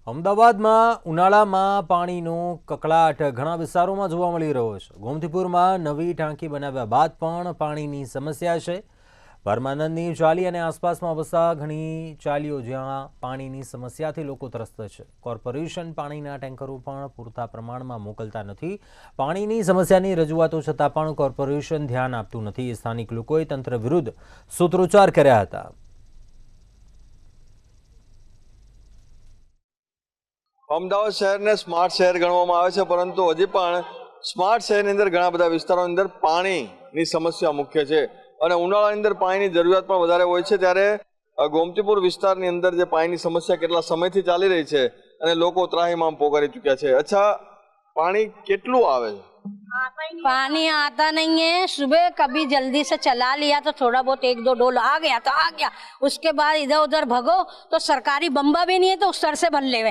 અમદાવાદમાં ઉનાળામાં પાણીનો કકળાટ ઘણા વિસ્તારોમાં જોવા મળી રહ્યો છે। ગોમતીપુરમાં નવી ટાંકી બનાવ્યા બાદ પણ પાણીની સમસ્યા છે। પરમાનંદની ચાલી અને આસપાસમાં વસતા ઘણી ચાલીઓ જ્યાં પાણીની સમસ્યાથી લોકો ત્રસ્ત છે। કોર્પોરેશન પાણીના ટેન્કરો પણ પૂરતા પ્રમાણમાં મોકલતા નથી। પાણીની સમસ્યાની રજૂઆતો છતાં પણ કોર્પોરેશન ધ્યાન આપતું નથી। સ્થાનિક લોકોએ તંત્ર વિરુદ્ધ સૂત્રોચ્ચાર કર્યા હતા। અમદાવાદ શહેરને સ્માર્ટ શહેર ગણવામાં આવે છે, પરંતુ હજી પણ સ્માર્ટ શહેરની અંદર ઘણા બધા વિસ્તારોની અંદર પાણીની સમસ્યા મુખ્ય છે અને ઉનાળાની અંદર પાણીની જરૂરિયાત પણ વધારે હોય છે। ત્યારે ગોમતીપુર વિસ્તારની અંદર જે પાણીની સમસ્યા કેટલા સમયથી ચાલી રહી છે અને લોકો ત્રાહિમામ પોકારી ચૂક્યા છે। અચ્છા, પાણી કેટલું આવે છે? पानी आता नहीं है। सुबह कभी जल्दी से चला लिया तो थोड़ा बहुत एक दो डोल आ गया तो आ गया, उसके बाद इधर उधर भगो तो सरकारी बम्बा भी नहीं है तो उस सर से भर ले।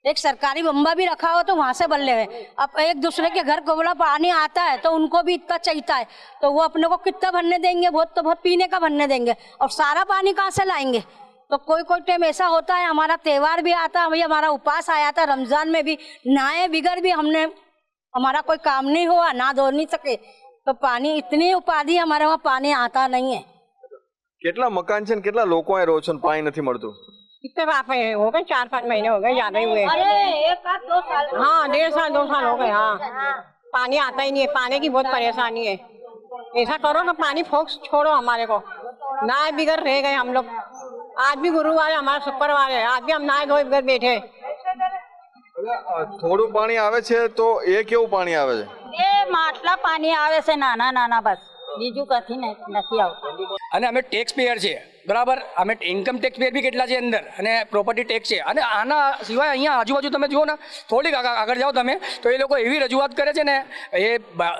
एक सरकारी बम्बा भी रखा हो तो वहां से भर ले। अब एक दूसरे के घर को बोला पानी आता है तो उनको भी इतना चाहिए है, तो वो अपने को कितना भरने देंगे? बहुत तो बहुत पीने का भरने देंगे, और सारा पानी कहाँ से लाएंगे? तो कोई कोई टाइम ऐसा होता है, हमारा त्योहार भी आता है, भाई हमारा उपवास आया था, रमजान में भी नहाए बिगड़ भी हमने, हमारा कोई काम नहीं हुआ, ना धो नहीं सके, तो पानी इतनी उपाधि हमारे वहाँ पानी आता नहीं है। કેટલા મકાન છે ને કેટલા લોકો અહીં રહો છો ને પાણી નથી મળતું? कितने बाप है? हो गए 4-5 महीने हो गए, ज्यादा ही हुए। अरे 1-2 साल। हाँ, 1.5 2 साल हो गए। हाँ, पानी आता ही नहीं है, पानी की बहुत परेशानी है। ऐसा करो कि पानी फोक्स छोड़ो हमारे को, नहाए बिगड़ रह गए हम लोग। आज भी गुरुवार है, हमारा शुक्रवार है, आज भी हम नहाए धोए बिगड़ बैठे। થોડું પાણી આવે છે તો એ કેવું પાણી આવે છે? એ માટલા પાણી આવે છે નાના નાના, બસ બીજું કથી નથી આવતું। અને અમે ટેક્સ પેયર છે, બરાબર? અમે ઇન્કમ ટેક્સ પેયર બી કેટલા છે અંદર, અને પ્રોપર્ટી ટેક્સ છે। અને આના સિવાય અહીંયા આજુબાજુ તમે જુઓ ને, થોડીક આગળ જાઓ તમે તો એ લોકો એવી રજૂઆત કરે છે ને, એ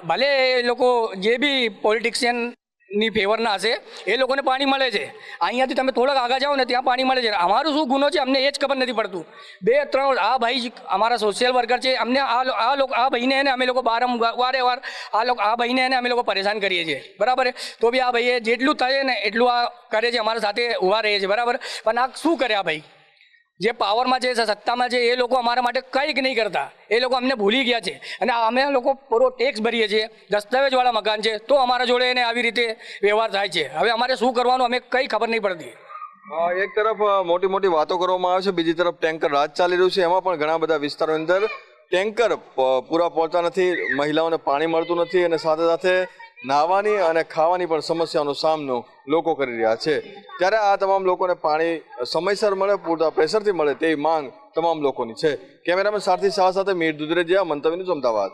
ભલે એ લોકો જે બી પોલિટિશિયનની ફેવરના હશે એ લોકોને પાણી મળે છે। અહીંયાથી તમે થોડાક આગળ જાઓ ને ત્યાં પાણી મળે છે। અમારું શું ગુનો છે અમને એ જ ખબર નથી પડતું। 2-3 વર્ષ આ ભાઈ અમારા સોશિયલ વર્કર છે, અમને આ ભાઈને એને અમે લોકો વારે આ ભાઈને એને અમે લોકો પરેશાન કરીએ છીએ, બરાબર? તો બી આ ભાઈએ જેટલું થાય ને એટલું આ કરે છે, અમારા સાથે ઊભા રહે છે, બરાબર? પણ આ શું કરે આ ભાઈ? જે પાવરમાં છે, સત્તામાં છે, એ લોકો અમારા માટે કંઈક નહીં કરતા। એ લોકો અમને ભૂલી ગયા છે અને અમે લોકો પૂરો ટેક્સ ભરીએ છીએ, દસ્તાવેજવાળા મકાન છે, તો અમારા જોડે એને આવી રીતે વ્યવહાર થાય છે। હવે અમારે શું કરવાનું અમે કંઈ ખબર નહીં પડતી। એક તરફ મોટી મોટી વાતો કરવામાં આવે છે, બીજી તરફ ટેન્કર રાજ ચાલી રહ્યું છે। એમાં પણ ઘણા બધા વિસ્તારોની અંદર ટેન્કર પૂરા પહોંચતા નથી, મહિલાઓને પાણી મળતું નથી અને સાથે સાથે નાહવાની અને ખાવાની પણ સમસ્યાનો સામનો લોકો કરી રહ્યા છે। ત્યારે આ તમામ લોકોને પાણી સમયસર મળે, પૂરતા પ્રેશરથી મળે તેવી માંગ તમામ લોકોની છે। કેમેરામેન સારથી શાહ સાથે મીર દુધરેજિયા, મંતવ્ય ન્યૂઝ, અમદાવાદ।